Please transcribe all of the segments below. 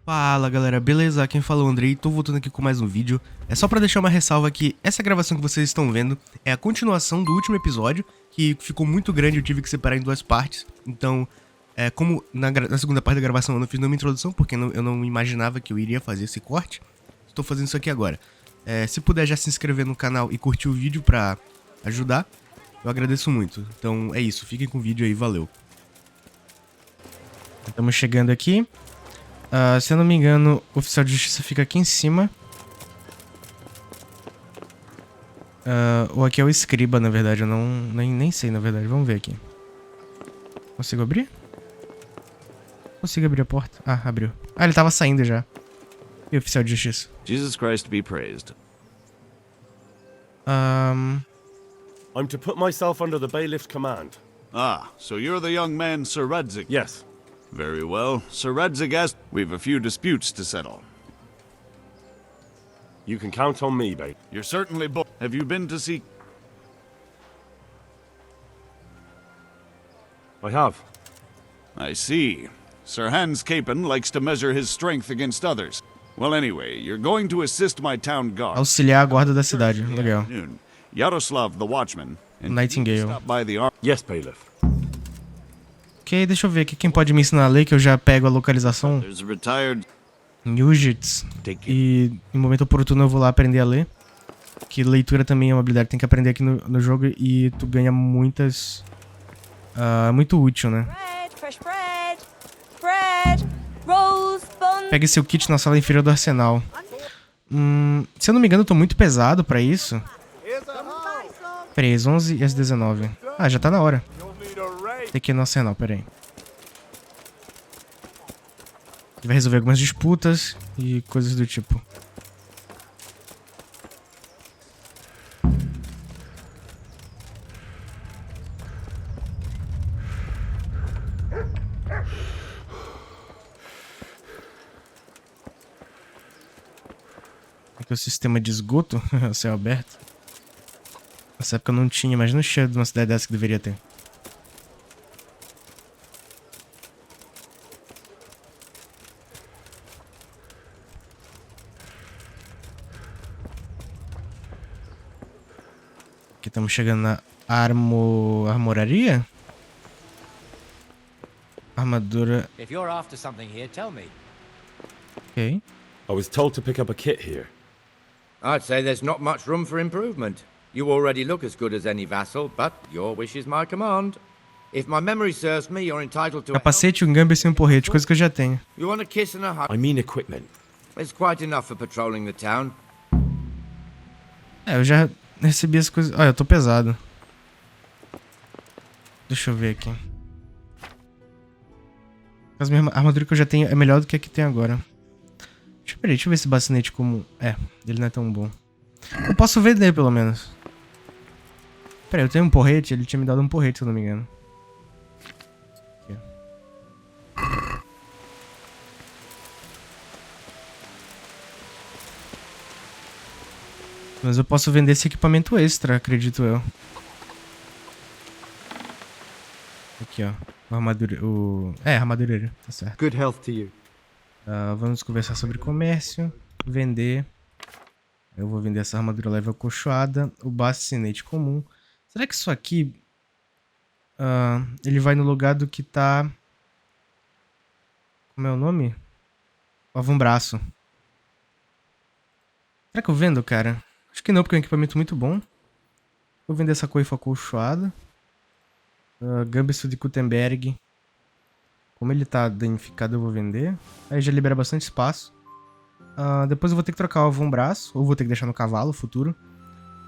Fala galera, beleza? Quem fala é o Andrei, tô voltando aqui com mais um vídeo. É só pra deixar uma ressalva que essa gravação que vocês estão vendo é a continuação do último episódio, que ficou muito grande, eu tive que separar em duas partes. Então, como na segunda parte da gravação eu não fiz nenhuma introdução, porque eu não imaginava que eu iria fazer esse corte, estou fazendo isso aqui agora. Se puder já se inscrever no canal e curtir o vídeo pra ajudar, eu agradeço muito. Então é isso, fiquem com o vídeo aí, valeu. Estamos chegando aqui. Se eu não me engano, o oficial de justiça fica aqui em cima. Ou aqui é o escriba, na verdade. Eu nem sei, na verdade. Vamos ver aqui. Consigo abrir? Consigo abrir a porta. Ah, abriu. Ah, ele tava saindo já. E o oficial de justiça? Jesus Christ be praised. I'm to put myself under the bailiff's command. Ah, so you're the young man, Sir Radzig? Yes. Very well. Sir Radzig asked, we've a few disputes to settle. You can count on me, babe. You're certainly Have you been to see... I have. I see. Sir Hans Capon likes to measure his strength against others. Well, anyway, you're going to assist my town guard. Auxiliar a guarda da cidade. Legal. Yaroslav the watchman. And Nightingale. stop by the Yes, bailiff. Ok, deixa eu ver aqui quem pode me ensinar a ler, que eu já pego a localização. There's a retired... Nugits. E em momento oportuno eu vou lá aprender a ler. Que leitura também é uma habilidade que tem que aprender aqui no jogo e tu ganha muitas... muito útil, né? Pegue seu kit na sala inferior do arsenal. Se eu não me engano eu tô muito pesado pra isso. Peraí, às 11 e às 19. Ah, já tá na hora. Tem que ir no arsenal, peraí. Vai resolver algumas disputas e coisas do tipo. Aqui é o sistema de esgoto, céu aberto. Nessa época eu não tinha, mas no cheiro de uma cidade dessa que deveria ter. Aqui estamos chegando na armoraria? Armadura. If you're after something here, tell me. Ok. I was told to pick up a kit here. I'd say there's not much room for improvement. You already look as good as any vassal, but your wish is my command. If my memory serves me, you're entitled to Capacete, um gambit e um porrete, coisa que eu já tenho. You want a kiss and a hug? I mean equipment. It's quite enough for patrolling the town. Eu já recebi as coisas... Olha, eu tô pesado. Deixa eu ver aqui. A armadura que eu já tenho é melhor do que a que tem agora. Deixa eu ver esse bacinete como... ele não é tão bom. Eu posso vender, pelo menos. Peraí, eu tenho um porrete? Ele tinha me dado um porrete, se eu não me engano. Aqui. Mas eu posso vender esse equipamento extra, acredito eu. Aqui, ó. O armadura... armadureiro, tá certo. Good health to you. Vamos conversar sobre comércio. Vender. Eu vou vender essa armadura leve acolchoada. O bacinete comum. Será que isso aqui... ele vai no lugar do que tá... Como é o nome? O avambraço. Será que eu vendo, cara? Acho que não, porque é um equipamento muito bom. Vou vender essa coifa acolchoada. Gambito de Gutenberg. Como ele tá danificado, eu vou vender. Aí já libera bastante espaço. Depois eu vou ter que trocar o avambraço. Ou vou ter que deixar no cavalo, futuro.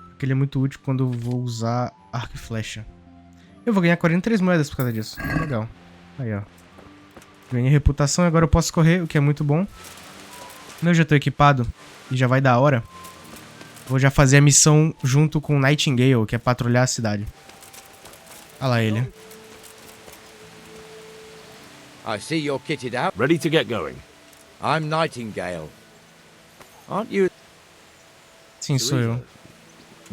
Porque ele é muito útil quando eu vou usar arco e flecha. Eu vou ganhar 43 moedas por causa disso. Legal. Aí, ó. Ganhei reputação e agora eu posso correr, o que é muito bom. Como eu já tô equipado e já vai dar hora, vou já fazer a missão junto com o Nightingale, que é patrulhar a cidade. Olha lá ele. I see you're kitted out. Ready to get going. I'm Nightingale. Aren't you? Sim, sou eu.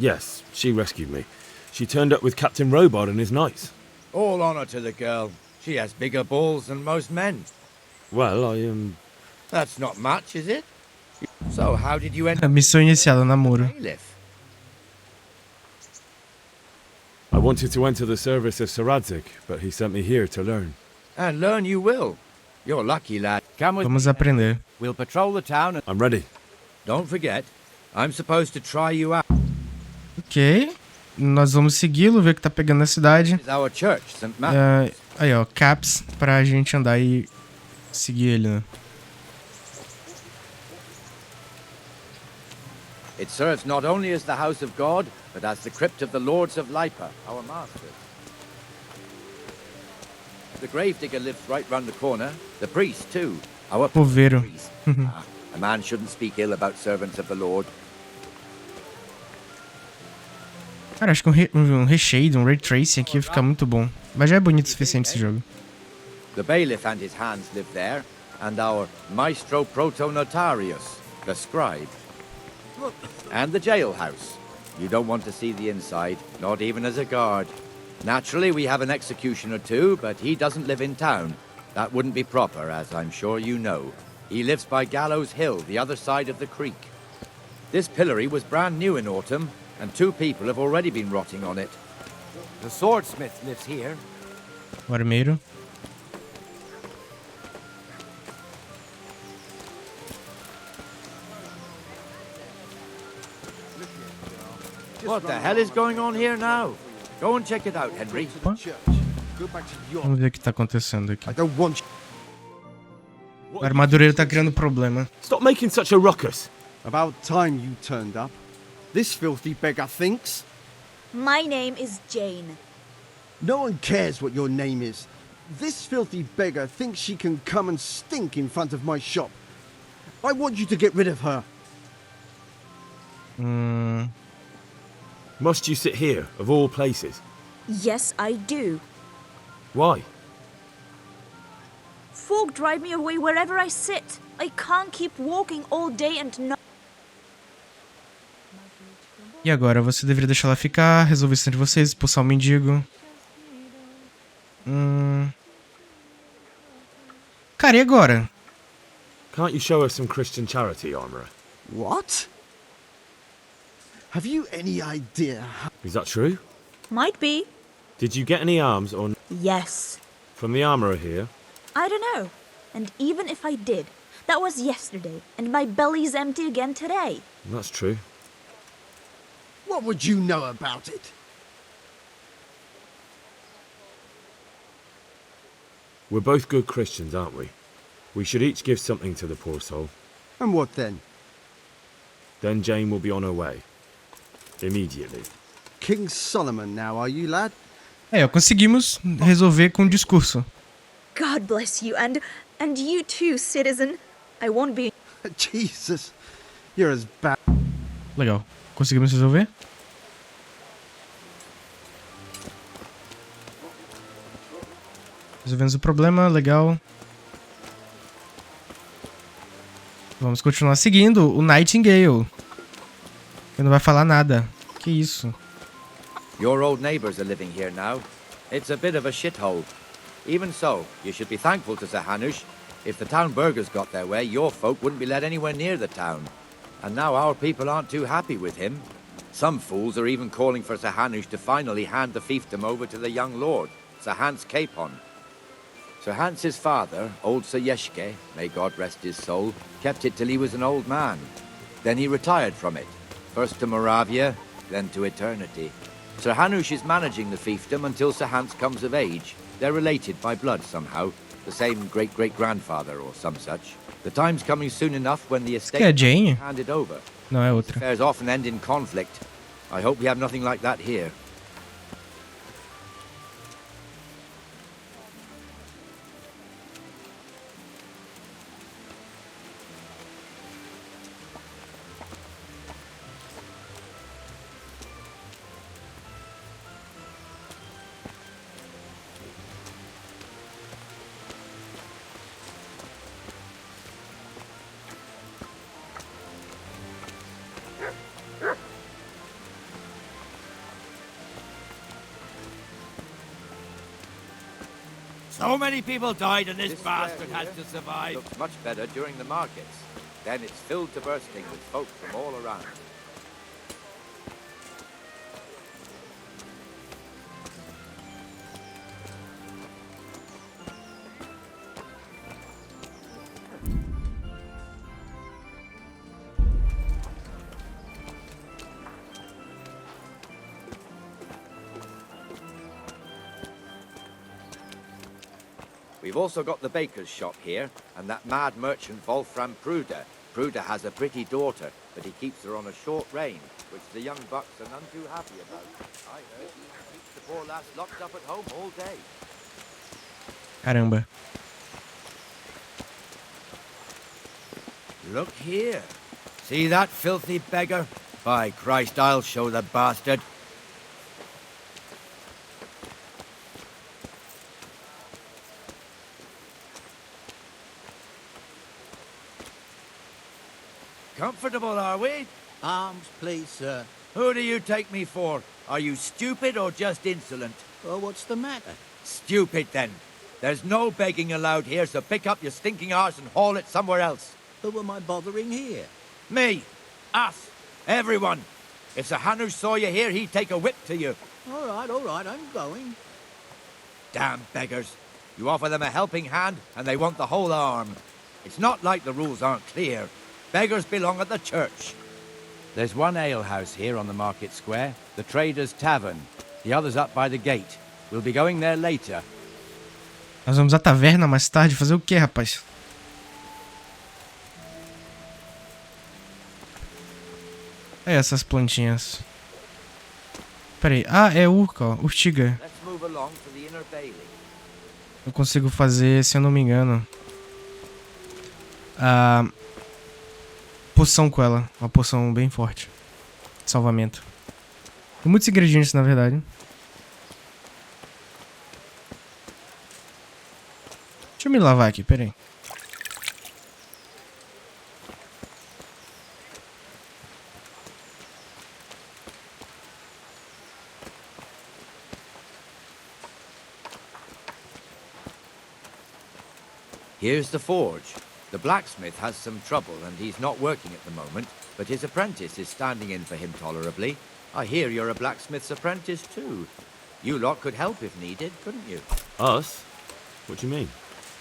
Yes, she rescued me. She turned up with Captain Robot and his knights. All honor to the girl. She has bigger balls than most men. Well, That's not much, is it? So, how did you end A missão iniciada, namoro. bailiff? I wanted to enter the service of Sir Radzig, but he sent me here to learn. And learn you will. You're lucky, lad. Come with Vamos me. aprender. We'll patrol the town and I'm ready. don't forget, I'm supposed to try you out. Ok. Nós vamos segui-lo, ver o que tá pegando na cidade. It's our church, St. Matthew. Aí, ó, caps pra gente andar e seguir ele, né? It serves not only as the house of God, but as the crypt of the lords of Lipa, our masters. The gravedigger lives right round the corner. The priest, too. Our Poveiro. priest. A man shouldn't speak ill about servants of the Lord. Cara, acho que um recheio, um ray tracing aqui fica muito bom. Mas já é bonito o suficiente esse jogo. The bailiff and his hands live there, and our maestro proto-notarius, the scribe. And the jailhouse. You don't want to see the inside, not even as a guard. Naturally, we have an executioner too, but he doesn't live in town. That wouldn't be proper, as I'm sure you know. He lives by Gallows Hill, the other side of the creek. This pillory was brand new in autumn, and 2 people have already been rotting on it. The swordsmith lives here. O armeiro. What the hell is going on here now? Go and check it out, Henry. Vamos ver o que tá acontecendo aqui. I don't want O armadureiro tá criando problema. Stop making such a ruckus. About time you turned up. This filthy beggar thinks. My name is Jane. No one cares what your name is. This filthy beggar thinks she can come and stink in front of my shop. I want you to get rid of her. Must you sit here, of all places? Yes, I do. Why? Folk drive me away wherever I sit. I can't keep walking all day and night. E agora? Você deveria deixar ela ficar, resolver isso entre vocês, expulsar o mendigo. Cara, e agora? Can't you show us some Christian charity, armourer? What? Have you any idea? Is that true? Might be. Did you get any arms or Yes. from the armourer here? I don't know. And even if I did, that was yesterday, and my belly's empty again today. That's true. What would you know about it? We're both good Christians, aren't we? We should each give something to the poor soul. And what then? Then Jane will be on her way. Immediately. King Solomon now, are you, lad? É, ó, conseguimos resolver com o discurso. God bless you, and you too, citizen. I won't be... Jesus, you're as bad. Legal. Conseguimos resolver? Resolvemos o problema, legal. Vamos continuar seguindo o Nightingale. Ele não vai falar nada. Que isso? Your old neighbours are living here now. It's a bit of a shithole. Even so, you should be thankful to Sir Hanush. If the town burghers got their way, your folk wouldn't be let anywhere near the town. And now our people aren't too happy with him. Some fools are even calling for Sir Hanush to finally hand the fiefdom over to the young lord, Sir Hans Capon. Sir Hans's father, old Sir Yeshke, may God rest his soul, kept it till he was an old man. Then he retired from it, first to Moravia, then to eternity. Sir Hanush is managing the fiefdom until Sir Hans comes of age. They're related by blood somehow, the same great-great-grandfather or some such. The time's coming soon enough when the estate Que é will be Jane? handed over. Não, é outra. Affairs often end in conflict. I hope we have nothing like that here. So many people died and this This bastard square has here to survive. looks much better during the markets. Then it's filled to bursting with folk from all around. We've also got the baker's shop here, and that mad merchant Wolfram Pruder. Pruder has a pretty daughter, but he keeps her on a short rein, which the young bucks are none too happy about. I heard he keeps the poor lass locked up at home all day. Caramba. Look here. See that filthy beggar? By Christ, I'll show the bastard. Comfortable, are we? Arms, please, sir. Who do you take me for? Are you stupid or just insolent? Well, what's the matter? Stupid, then. There's no begging allowed here, so pick up your stinking arse and haul it somewhere else. Who am I bothering here? Me. Us. Everyone. If Sir Hanush saw you here, he'd take a whip to you. All right, I'm going. Damn beggars. You offer them a helping hand, and they want the whole arm. It's not like the rules aren't clear. Beggars belong at the church. There's one alehouse here on the market square, the Trader's Tavern. The other's up by the gate. We'll be going there later. Nós vamos à taverna mais tarde fazer o quê, rapaz? É essas plantinhas. Pera aí. Ah, é urca, ó. Urtiga. Let's move along to the inner bailey. Eu consigo fazer, se eu não me engano, a poção com ela. Uma poção bem forte. De salvamento. Tem muitos ingredientes, na verdade. Deixa eu me lavar aqui, pera aí. Here's the forge. The blacksmith has some trouble and he's not working at the moment, but his apprentice is standing in for him tolerably. I hear you're a blacksmith's apprentice too. You lot could help if needed, couldn't you? Us? What do you mean?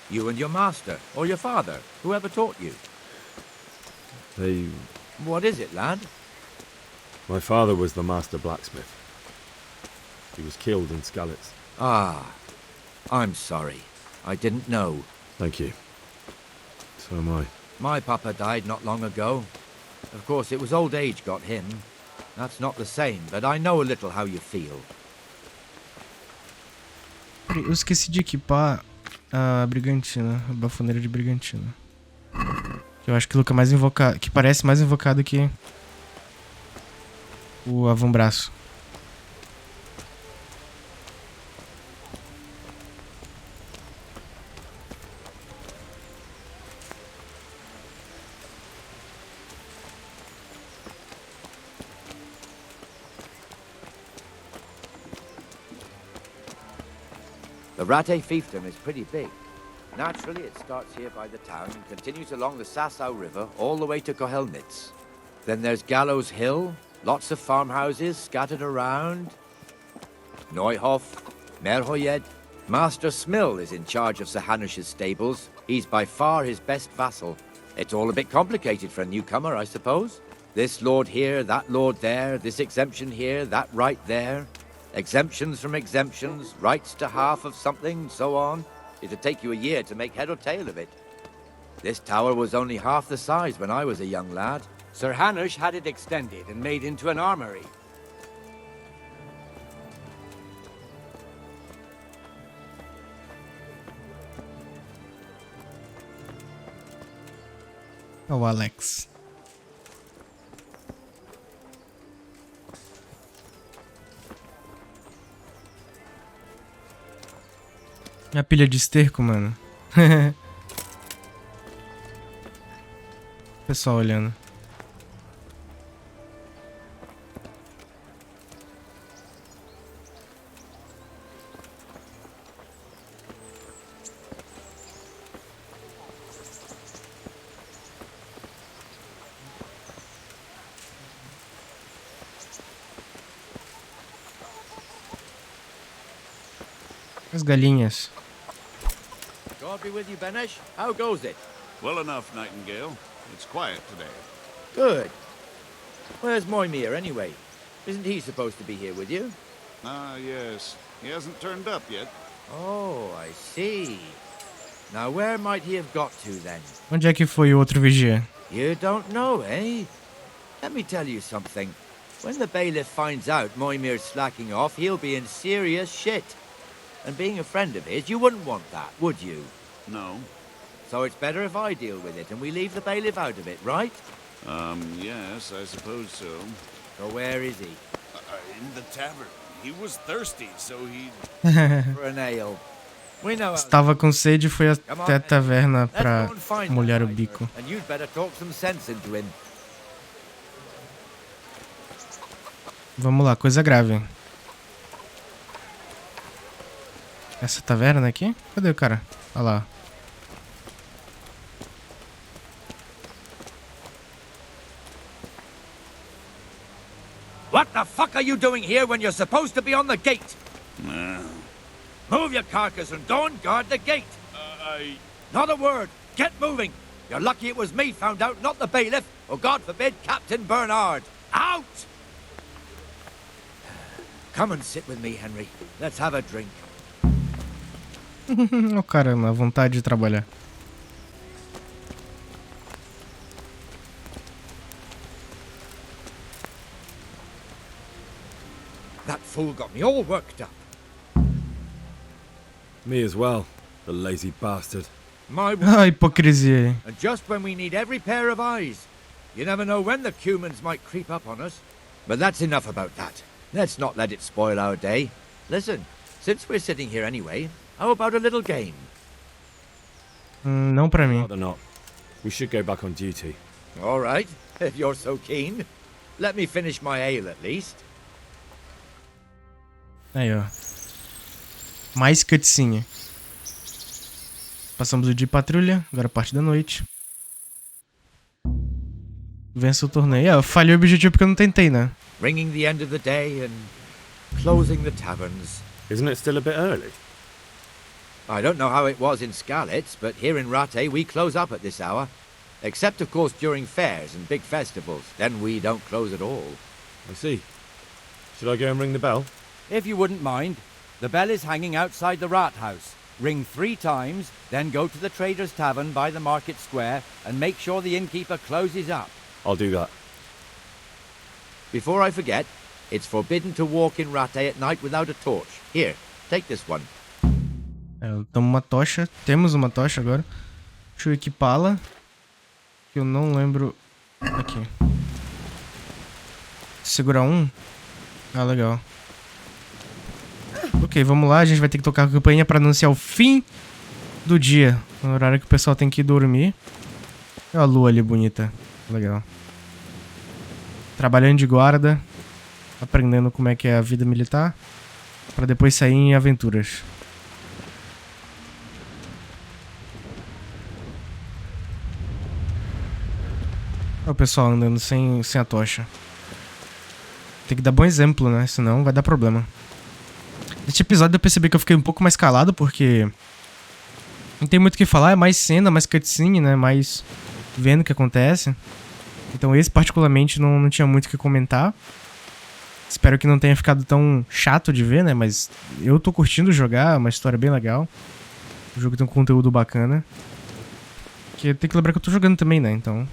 You and your master, or your father, whoever taught you. They... What is it, lad? My father was the master blacksmith. He was killed in Skalitz. Ah, I'm sorry. I didn't know. Thank you. So am I. My papa died not long ago. Of course, it was old age got him. That's not the same, but I know a little how you feel. Eu esqueci de equipar a brigantina, a bafoneira de brigantina. Eu acho que Luca é mais invocado, que parece mais invocado que o avambraço. The Rattay fiefdom is pretty big. Naturally, it starts here by the town and continues along the Sasau River all the way to Kohelnitz. Then there's Gallows Hill, lots of farmhouses scattered around. Neuhof, Merhoyed. Master Smill is in charge of Sir Hanush's stables. He's by far his best vassal. It's all a bit complicated for a newcomer, I suppose. This lord here, that lord there, this exemption here, that right there. Exemptions from exemptions, rights to half of something, so on. It'd take you a year to make head or tail of it. This tower was only half the size when I was a young lad. Sir Hanush had it extended and made into an armory. Oh, Alex. Minha pilha de esterco, mano. Pessoal olhando. As galinhas. God be with you, Benesh. How goes it? Well enough, Nightingale. It's quiet today. Good. Where's Moimir, anyway? Isn't he supposed to be here with you? Ah, yes. He hasn't turned up yet. Oh, I see. Now, where might he have got to, then? Onde é que foi o outro vigia? You don't know, eh? Let me tell you something. When the bailiff finds out Moimir's slacking off, he'll be in serious shit. And being a friend of his, you wouldn't want that, would you? No. So it's better if I deal with it and we leave the bailiff out of it, right? Yes, I suppose so. So where is he? In the tavern. He was thirsty, so he... For an ale. We know how... Estava com sede e foi até a taverna Let's pra go and find molhar o that bico. miser, and you'd better talk some sense into him. Vamos lá, coisa grave. Essa taverna aqui? Cadê o cara? Olha lá. What the fuck are you doing here when you're supposed to be on the gate? Move your carcass and go and guard the gate. Not a word. Get moving. You're lucky it was me found out, not the bailiff, or God forbid, Captain Bernard. Out! Come and sit with me, Henry. Let's have a drink. Oh, caramba, vontade de trabalhar. That fool got me all worked up. Me as well, the lazy bastard. My Ah, hipocrisia. And just when we need every pair of eyes. You never know when the humans might creep up on us. But that's enough about that. Let's not let it spoil our day. Listen, since we're sitting here anyway, how about a little game? Não pra mim. Rather not. We should go back on duty. All right, if you're so keen. Let me finish my ale at least. Aí, ó. Mais cutscene. Passamos o dia de patrulha, agora parte da noite. Vença o torneio. Eu falhei o objetivo porque eu não tentei, né? Ringing the end of the day and closing the taverns. Isn't it still a bit early? I don't know how it was in Skalitz, but here in Rattay we close up at this hour. Except, of course, during fairs and big festivals. Then we don't close at all. I see. Should I go and ring the bell? If you wouldn't mind, the bell is hanging outside the rat house. Ring 3 times, then go to the Trader's Tavern by the market square and make sure the innkeeper closes up. I'll do that. Before I forget, it's forbidden to walk in Rattay at night without a torch. Here, take this one. Toma uma tocha. Temos uma tocha agora. Deixa eu equipá-la. Que eu não lembro. Aqui. Segurar um. Ah, legal. Ok, vamos lá. A gente vai ter que tocar a campainha para anunciar o fim do dia. No horário que o pessoal tem que ir dormir. Olha a lua ali bonita. Legal. Trabalhando de guarda. Aprendendo como é que é a vida militar. Para depois sair em aventuras. Olha o pessoal andando sem a tocha. Tem que dar bom exemplo, né? Senão vai dar problema. Neste episódio eu percebi que eu fiquei um pouco mais calado, porque não tem muito o que falar, é mais cena, mais cutscene, né? Mais vendo o que acontece. Então esse particularmente não tinha muito o que comentar. Espero que não tenha ficado tão chato de ver, né? Mas eu tô curtindo jogar, é uma história bem legal. O jogo tem um conteúdo bacana. Que tem que lembrar que eu tô jogando também, né? Então...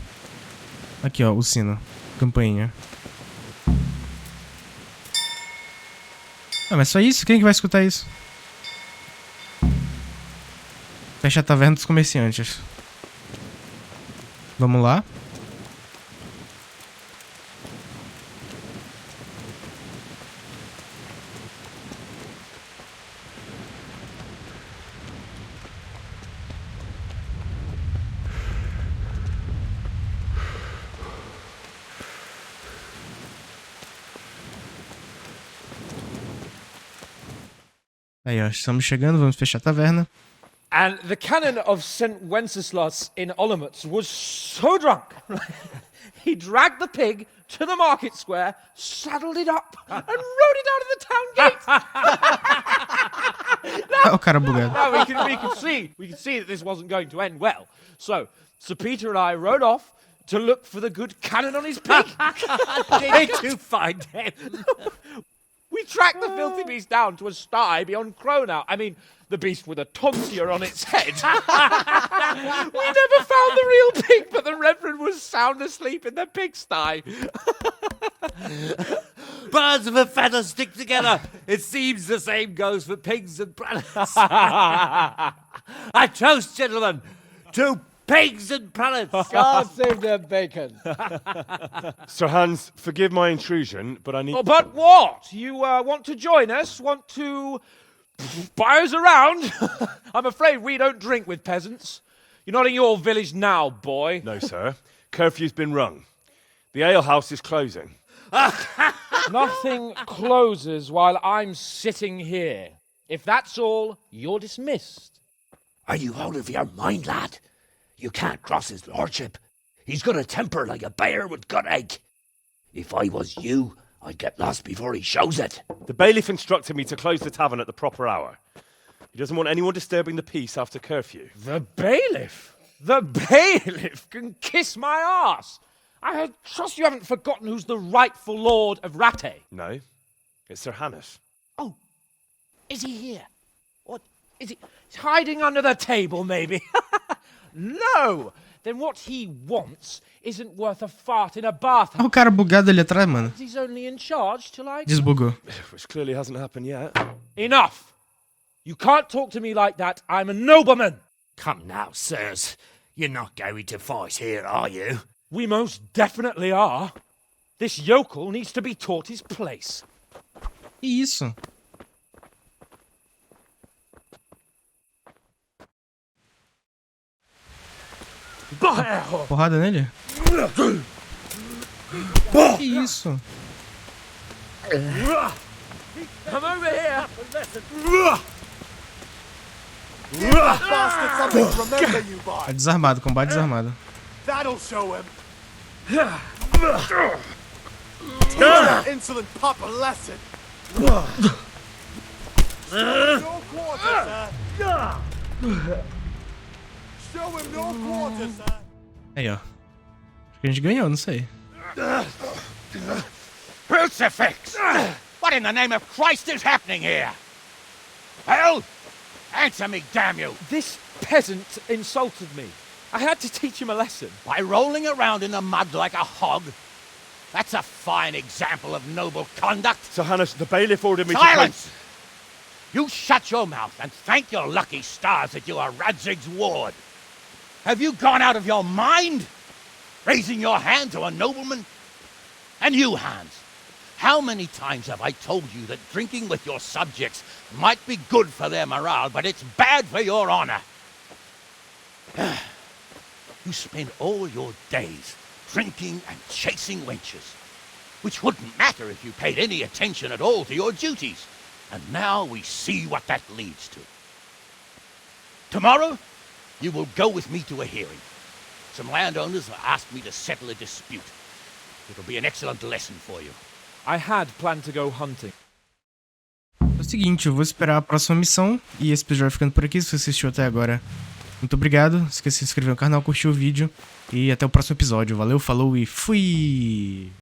Aqui, ó, o sino. Campainha. Ah, mas só isso? Quem é que vai escutar isso? Fecha a taverna dos comerciantes. Vamos lá. Aí, ó, estamos chegando, vamos fechar a taverna. And the canon of St. Wenceslas in Olomouc was so drunk, he dragged the pig to the market square, saddled it up, and rode it out of the town gate. O cara bugado. Now we could see that this wasn't going to end well. So Sir Peter and I rode off to look for the good cannon on his pig. Did you find him? We tracked the filthy beast down to a sty beyond Cronau. I mean, the beast with a tonsure on its head. We never found the real pig, but the Reverend was sound asleep in the pigsty. Birds of a feather stick together. It seems the same goes for pigs and prelates. I toast, gentlemen, to pigs and prelates. God save their bacon. Sir Hans, forgive my intrusion, but I need... Oh, but what? You want to join us? Want to buy us around? I'm afraid we don't drink with peasants. You're not in your village now, boy. No, sir. Curfew's been rung. The alehouse is closing. Nothing closes while I'm sitting here. If that's all, you're dismissed. Are you out of your mind, lad? You can't cross his lordship. He's got a temper like a bear with gut ache. If I was you, I'd get lost before he shows it. The bailiff instructed me to close the tavern at the proper hour. He doesn't want anyone disturbing the peace after curfew. The bailiff? The bailiff can kiss my arse. I trust you haven't forgotten who's the rightful lord of Rattay. No, it's Sir Hannes. Oh, is he here? What, is he he's hiding under the table, maybe? No! Then what he wants isn't worth a fart in a bath. O cara bugado ali atrás, mano. He's only in charge till I... Desbugou. Which clearly hasn't happened yet. Enough! You can't talk to me like that. I'm a nobleman. Come now, sirs. You're not going to fight here, are you? We most definitely are. This yokel needs to be taught his place. Que isso? Porrada nele? Que isso? Come over here. É desarmado, combate desarmado. That'll show him. Teach that insolent pup a lesson. No quarter, sir. Show him no quarter, sir. Aí, ó. Acho que a gente ganhou, não sei. Crucifix! What in the name of Christ is happening here? Hell! Answer me, damn you! This peasant insulted me. I had to teach him a lesson. By rolling around in the mud like a hog? That's a fine example of noble conduct. Sir Hannes, the bailiff ordered me Silence! You shut your mouth and thank your lucky stars that you are Radzig's ward. Have you gone out of your mind? Raising your hand to a nobleman? And you, Hans, how many times have I told you that drinking with your subjects might be good for their morale, but it's bad for your honor? You spend all your days drinking and chasing wenches, which wouldn't matter if you paid any attention at all to your duties. And now we see what that leads to. Tomorrow, you will go with me to a hearing. Some landowners have asked me to settle a dispute. It'll be an excellent lesson for you. I had planned to go hunting. É o seguinte, eu vou esperar a próxima missão e esse episódio vai ficando por aqui. Se você assistiu até agora, muito obrigado. Não esqueça de se inscrever no canal, curtir o vídeo e até o próximo episódio. Valeu, falou e fui!